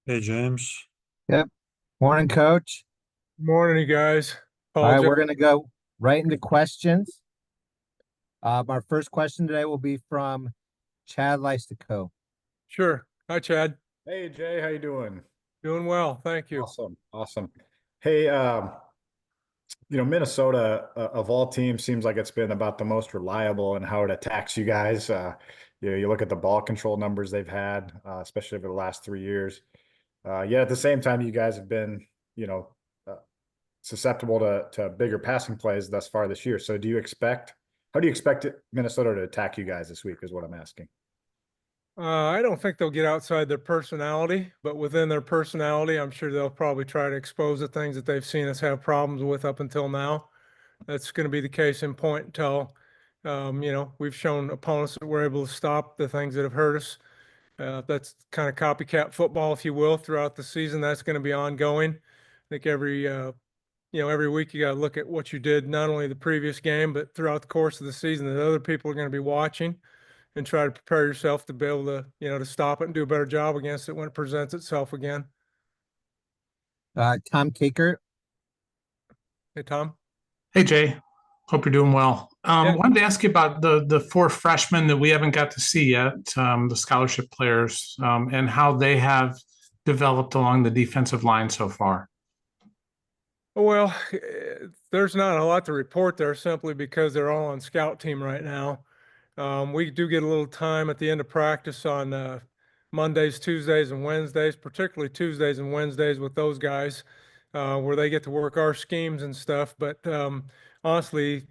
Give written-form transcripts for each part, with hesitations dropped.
Hey, James. Yep. Morning, coach. Morning, you guys. All right, Apologize. we're going to go right into questions. Our first question today will be from Chad Leistico. Sure. Hi, Chad. Hey Jay, how you doing? Doing well. Thank you. Awesome, awesome. Hey, Minnesota of all teams seems like it's been about the most reliable in how it attacks you guys. You look at the ball control numbers they've had, especially over the last 3 years. Yet at the same time, you guys have been, uh, susceptible to bigger passing plays thus far this year. So, how do you expect Minnesota to attack you guys this week? Is what I'm asking. I don't think they'll get outside their personality, but within their personality, I'm sure they'll probably try to expose the things that they've seen us have problems with up until now. That's going to be the case in point until, we've shown opponents that we're able to stop the things that have hurt us. That's kind of copycat football, if you will, throughout the season. That's going to be ongoing. I think every week you got to look at what you did, not only the previous game, but throughout the course of the season that other people are going to be watching and try to prepare yourself to be able to, to stop it and do a better job against it when it presents itself again. Tom Caker. Hey, Tom. Hey, Jay. Hope you're doing well. Yeah. Wanted to ask you about the four freshmen that we haven't got to see yet, the scholarship players, and how they have developed along the defensive line so far. Well, there's not a lot to report there simply because they're all on scout team right now. We do get a little time at the end of practice on Mondays, Tuesdays, and Wednesdays, particularly Tuesdays and Wednesdays with those guys, where they get to work our schemes and stuff. But honestly,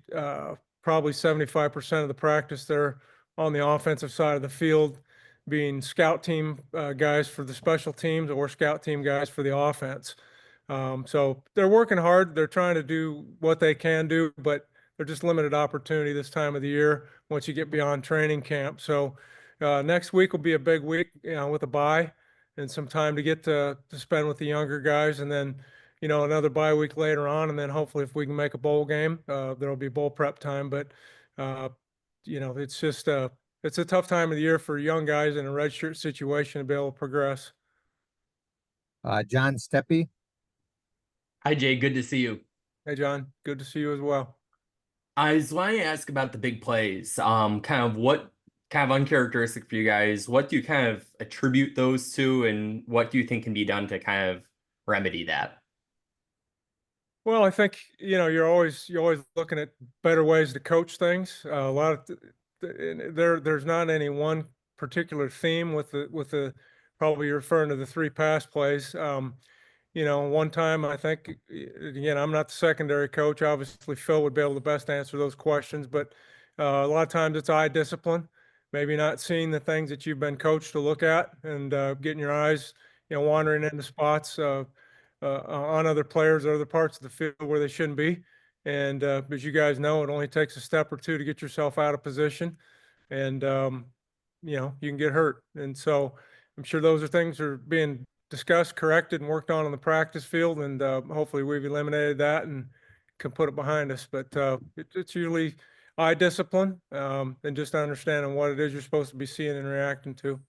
probably 75% of the practice they're on the offensive side of the field, being scout team guys for the special teams or scout team guys for the offense. So they're working hard. They're trying to do what they can do, but they're just limited opportunity this time of the year once you get beyond training camp. So next week will be a big week, with a bye and some time to get to spend with the younger guys, and then another bye week later on, and then hopefully if we can make a bowl game, there'll be bowl prep time. But uh, it's just it's a tough time of the year for young guys in a redshirt situation to be able to progress. John Steppe. Hi, Jay. Good to see you. Hey, John, good to see you as well. I was wanting to ask about the big plays. Kind of what kind of uncharacteristic for you guys? What do you kind of attribute those to, and what do you think can be done to kind of remedy that? Well, I think you're always looking at better ways to coach things. A lot of there's not any one particular theme with the probably you're referring to the three pass plays. One time I think again I'm not the secondary coach. Obviously, Phil would be able to best answer those questions, but a lot of times it's eye discipline. Maybe not seeing the things that you've been coached to look at and getting your eyes, wandering into spots. On other players or other parts of the field where they shouldn't be. And as you guys know, it only takes a step or two to get yourself out of position, and you can get hurt. And so I'm sure those are things that are being discussed, corrected, and worked on the practice field. And hopefully we've eliminated that and can put it behind us. But it's usually eye discipline, and just understanding what it is you're supposed to be seeing and reacting to.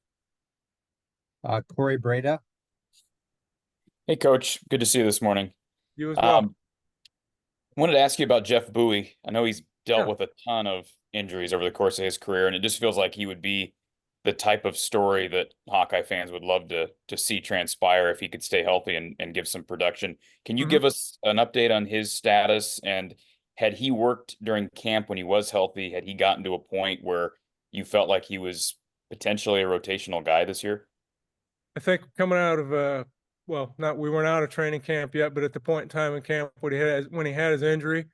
Corey Breda. Hey, Coach. Good to see you this morning. You as well. Wanted to ask you about Jeff Bowie. I know he's dealt Yeah. with a ton of injuries over the course of his career, and it just feels like he would be the type of story that Hawkeye fans would love to see transpire if he could stay healthy and give some production. Can you Mhm. give us an update on his status? And had he worked during camp when he was healthy? Had he gotten to a point where you felt like he was potentially a rotational guy this year? I think coming out of well, not we weren't out of training camp yet, but at the point in time in camp when he had his injury,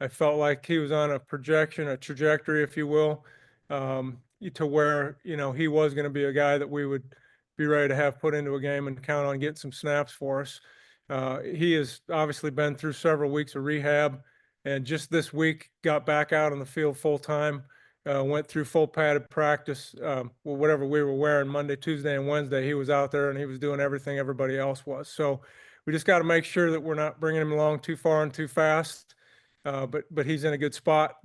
I felt like he was on a projection, a trajectory, if you will, to where he was going to be a guy that we would be ready to have put into a game and count on getting some snaps for us. He has obviously been through several weeks of rehab, and just this week got back out on the field full time. Went through full padded practice, whatever we were wearing Monday, Tuesday, and Wednesday. He was out there and he was doing everything everybody else was. So we just got to make sure that we're not bringing him along too far and too fast. But he's in a good spot.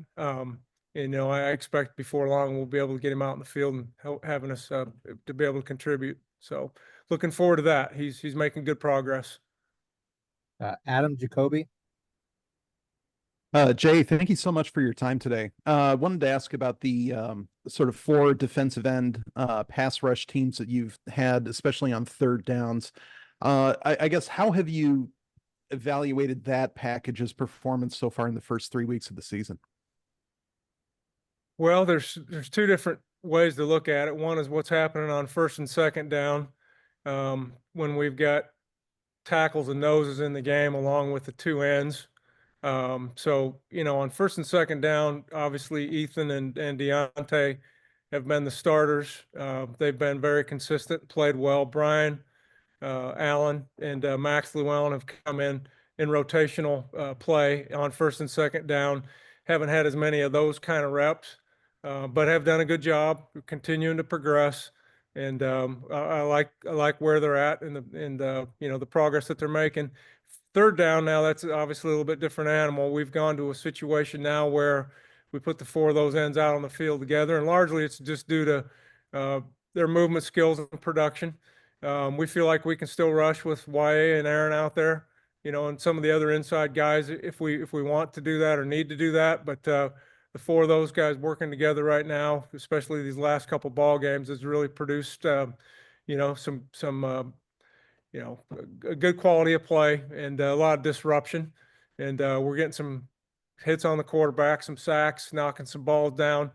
I expect before long we'll be able to get him out in the field and having us to be able to contribute. So looking forward to that. He's making good progress. Adam Jacoby. Jay, thank you so much for your time today. I wanted to ask about the sort of 4 defensive end pass rush teams that you've had, especially on third downs. I guess, how have you evaluated that package's performance so far in the first 3 weeks of the season? Well, there's 2 different ways to look at it. One is what's happening on first and second down, when we've got tackles and noses in the game along with the 2 ends. So, on first and second down, obviously Ethan and Deontay have been the starters. They've been very consistent, played well. Brian, Allen, and Max Llewellyn have come in rotational play on first and second down. Haven't had as many of those kind of reps, but have done a good job continuing to progress. And I like where they're at and the progress that they're making. Third down now, that's obviously a little bit different animal. We've gone to a situation now where we put the 4 of those ends out on the field together, and largely it's just due to their movement skills and production. We feel like we can still rush with YA and Aaron out there, and some of the other inside guys if we want to do that or need to do that. But the 4 of those guys working together right now, especially these last couple ball games, has really produced some a good quality of play and a lot of disruption. And we're getting some hits on the quarterback, some sacks, knocking some balls down,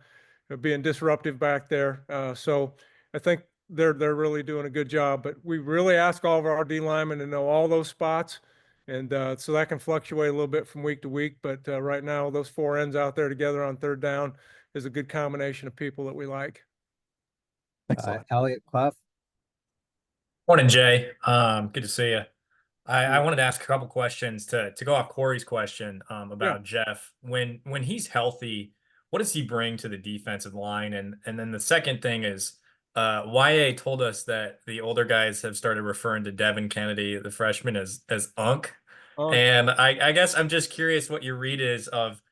being disruptive back there. So I think they're really doing a good job. But we really ask all of our D linemen to know all those spots. And so that can fluctuate a little bit from week to week. But right now, those 4 ends out there together on third down is a good combination of people that we like. Elliot Clough. Morning, Jay. Good to see you. I wanted to ask a couple questions to go off Corey's question about Jeff. When he's healthy, what does he bring to the defensive line? And then the second thing is, YA told us that the older guys have started referring to Devin Kennedy, the freshman, as Unk. And I guess I'm just curious what your read is of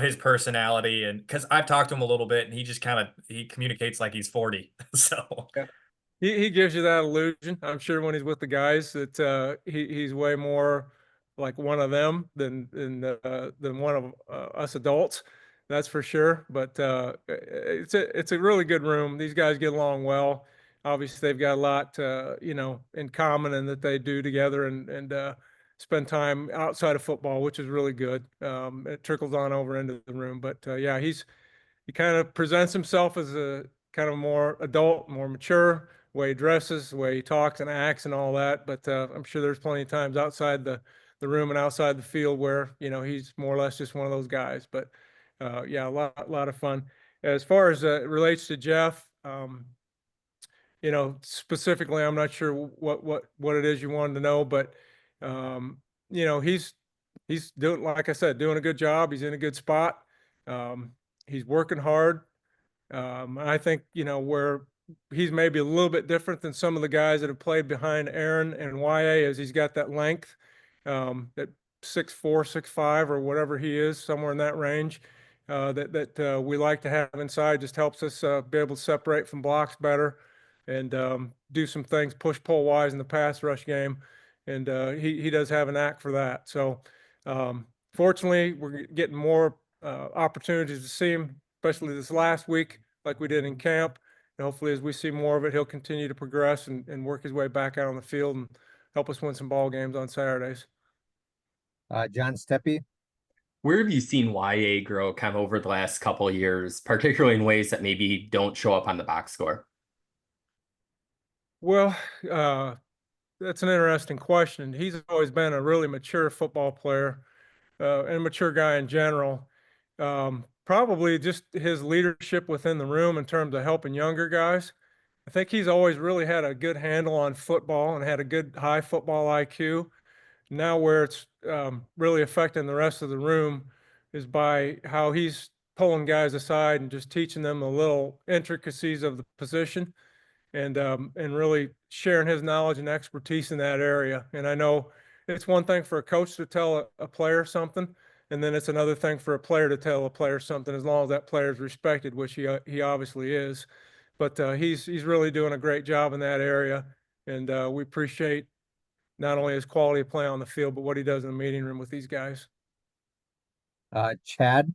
his personality, and because I've talked to him a little bit, and he just he communicates like he's 40. So. Yeah. He gives you that illusion. I'm sure when he's with the guys that he's way more like one of them than one of us adults. That's for sure. But it's a really good room. These guys get along well. Obviously, they've got a lot in common and that they do together and spend time outside of football, which is really good. It trickles on over into the room. But yeah, he kind of presents himself as a kind of more adult, more mature, way he dresses, the way he talks and acts and all that. But I'm sure there's plenty of times outside the room and outside the field where, he's more or less just one of those guys. But yeah, a lot of fun. As far as it relates to Jeff, specifically, I'm not sure what it is you wanted to know, but he's doing, like I said, doing a good job. He's in a good spot. He's working hard. I think, where he's maybe a little bit different than some of the guys that have played behind Aaron and YA is he's got that length, at 6'4", 6'5", or whatever he is, somewhere in that range, that we like to have inside. Just helps us be able to separate from blocks better and do some things push-pull wise in the pass rush game. And he does have an knack for that. So fortunately, we're getting more opportunities to see him, especially this last week, like we did in camp. And hopefully, as we see more of it, he'll continue to progress and work his way back out on the field and help us win some ball games on Saturdays. John Steppe. Where have you seen YA grow kind of over the last couple of years, particularly in ways that maybe don't show up on the box score? Well, that's an interesting question. He's always been a really mature football player and a mature guy in general. Probably just his leadership within the room in terms of helping younger guys. I think he's always really had a good handle on football and had a good high football IQ. Now where it's really affecting the rest of the room is by how he's pulling guys aside and just teaching them the little intricacies of the position and really sharing his knowledge and expertise in that area. And I know it's one thing for a coach to tell a player something, And then it's another thing for a player to tell a player something, as long as that player is respected, which he obviously is. But he's really doing a great job in that area, and we appreciate not only his quality of play on the field, but what he does in the meeting room with these guys. Chad?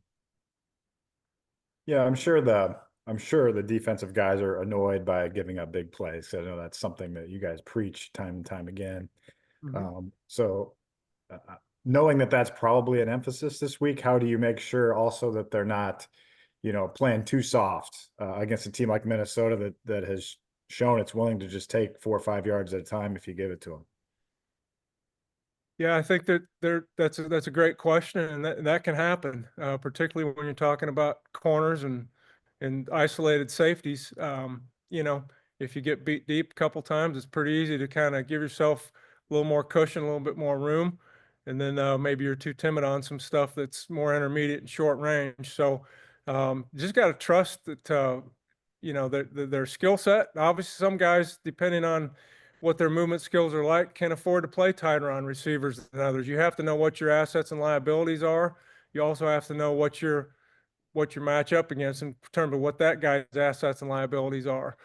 Yeah, I'm sure the defensive guys are annoyed by giving up big plays. So I know that's something that you guys preach time and time again. So knowing that that's probably an emphasis this week, how do you make sure also that they're not, playing too soft against a team like Minnesota that has shown it's willing to just take 4 or 5 yards at a time if you give it to them? Yeah, I think that's a great question, and that can happen, particularly when you're talking about corners and isolated safeties. If you get beat deep a couple times, it's pretty easy to kind of give yourself a little more cushion, a little bit more room, and then maybe you're too timid on some stuff that's more intermediate and short range. So just got to trust that their skill set. Obviously, some guys, depending on what their movement skills are like, can afford to play tighter on receivers than others. You have to know what your assets and liabilities are. You also have to know what you match up against in terms of what that guy's assets and liabilities are.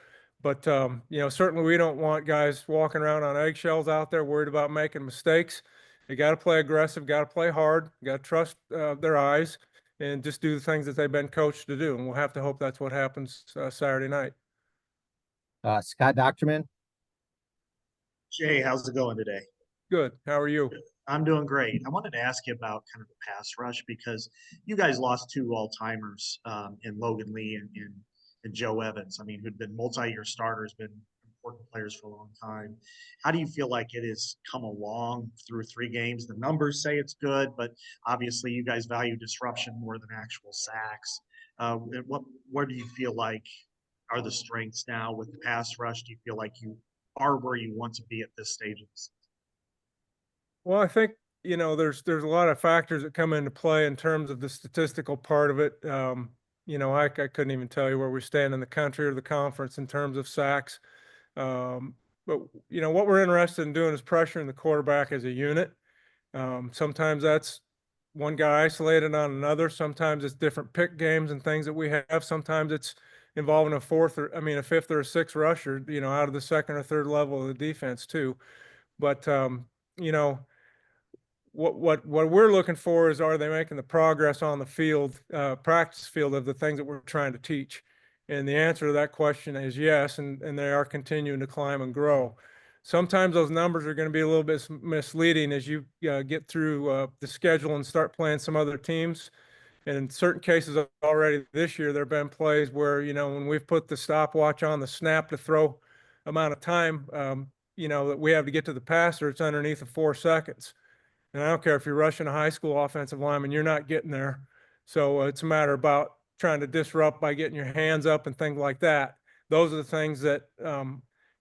But certainly we don't want guys walking around on eggshells out there, worried about making mistakes. You got to play aggressive, got to play hard, got to trust their eyes, and just do the things that they've been coached to do. And we'll have to hope that's what happens Saturday night. Scott Docterman? Jay, how's it going today? Good. How are you? I'm doing great. I wanted to ask you about kind of the pass rush, because you guys lost 2 all-timers in Logan Lee and Joe Evans. I mean, who'd been multi-year starters, been important players for a long time. How do you feel like it has come along through 3 games? The numbers say it's good, but obviously you guys value disruption more than actual sacks. Where do you feel like are the strengths now with the pass rush? Do you feel like you are where you want to be at this stage of the season? Well, I think, there's a lot of factors that come into play in terms of the statistical part of it. I couldn't even tell you where we stand in the country or the conference in terms of sacks. But what we're interested in doing is pressuring the quarterback as a unit. Sometimes that's one guy isolated on another. Sometimes it's different pick games and things that we have. Sometimes it's involving a fifth or a sixth rusher, out of the second or third level of the defense too. But what we're looking for is, are they making the progress on the field, practice field, of the things that we're trying to teach? And the answer to that question is yes, and they are continuing to climb and grow. Sometimes those numbers are going to be a little bit misleading as you get through the schedule and start playing some other teams. And in certain cases already this year, there have been plays where, when we've put the stopwatch on the snap to throw amount of time, that we have to get to the passer, it's underneath of 4 seconds. And I don't care if you're rushing a high school offensive lineman, you're not getting there. So it's a matter about trying to disrupt by getting your hands up and things like that. Those are the things that,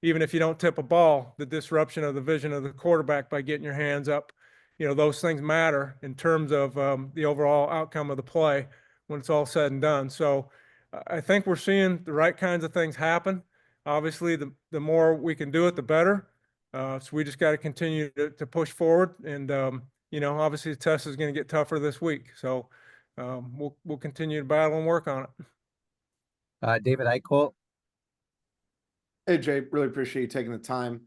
even if you don't tip a ball, the disruption of the vision of the quarterback by getting your hands up, those things matter in terms of the overall outcome of the play when it's all said and done. So I think we're seeing the right kinds of things happen. Obviously, the more we can do it, the better. So we just got to continue to push forward, and obviously the test is going to get tougher this week. So we'll continue to battle and work on it. David Eichholt? Hey, Jay, really appreciate you taking the time.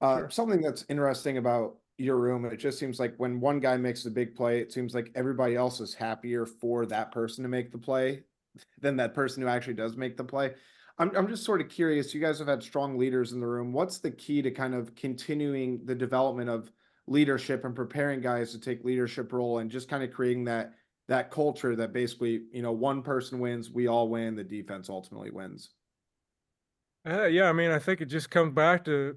Sure. Something that's interesting about your room, it just seems like when one guy makes a big play, it seems like everybody else is happier for that person to make the play than that person who actually does make the play. I'm just sort of curious, you guys have had strong leaders in the room. What's the key to kind of continuing the development of leadership and preparing guys to take leadership role and just kind of creating that culture that basically, one person wins, we all win, the defense ultimately wins? Yeah, I mean, I think it just comes back to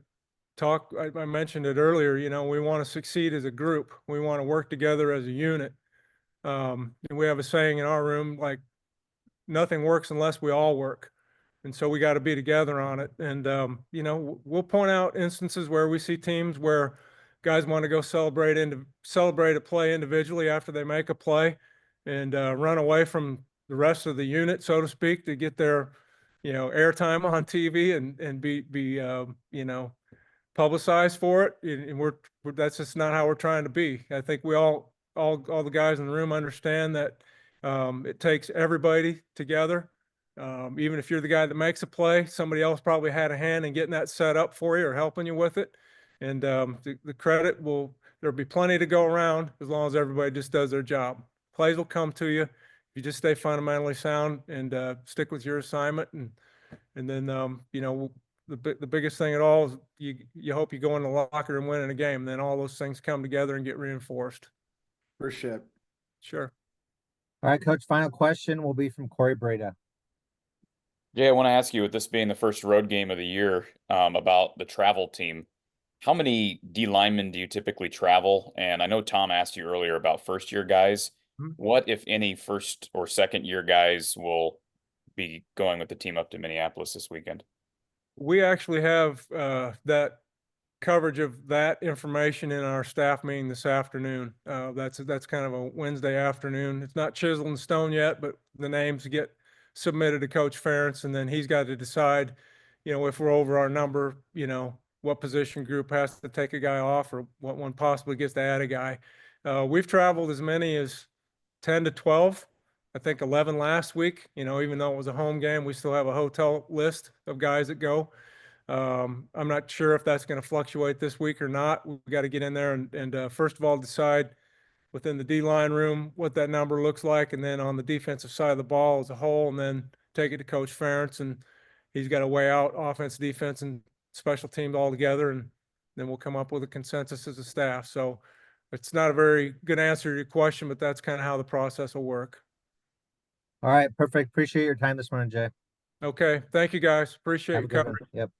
I mentioned it earlier, we want to succeed as a group. We want to work together as a unit. And we have a saying in our room, like, nothing works unless we all work. And so we got to be together on it. And, we'll point out instances where we see teams where guys want to go celebrate a play individually after they make a play, and run away from the rest of the unit, so to speak, to get their, airtime on TV and be publicized for it. And that's just not how we're trying to be. I think we all all the guys in the room understand that it takes everybody together. Even if you're the guy that makes a play, somebody else probably had a hand in getting that set up for you or helping you with it. And the credit there'll be plenty to go around as long as everybody just does their job. Plays will come to you. If you just stay fundamentally sound and stick with your assignment, and then the biggest thing at all is you hope you go in the locker room winning a game, and then all those things come together and get reinforced. For sure. Sure. All right, Coach, final question will be from Corey Breda. Yeah, I want to ask you, with this being the first road game of the year, about the travel team. How many D linemen do you typically travel? And I know Tom asked you earlier about first year guys. Mhm. What, if any, first or second year guys will be going with the team up to Minneapolis this weekend? We actually have that coverage of that information in our staff meeting this afternoon. That's kind of a Wednesday afternoon. It's not chiseled in stone yet, but the names get submitted to Coach Ferentz, and then he's got to decide, if we're over our number, what position group has to take a guy off, or what one possibly gets to add a guy. We've traveled as many as 10 to 12. I think 11 last week. Even though it was a home game, we still have a hotel list of guys that go. I'm not sure if that's going to fluctuate this week or not. We've got to get in there and first of all, decide within the D-line room what that number looks like, and then on the defensive side of the ball as a whole, and then take it to Coach Ferentz, and he's got to weigh out offense, defense, and special teams all together, and then we'll come up with a consensus as a staff. So it's not a very good answer to your question, but that's kind of how the process will work. All right, perfect. Appreciate your time this morning, Jay. Okay, thank you guys. Appreciate Have a your good one. coverage. Yep.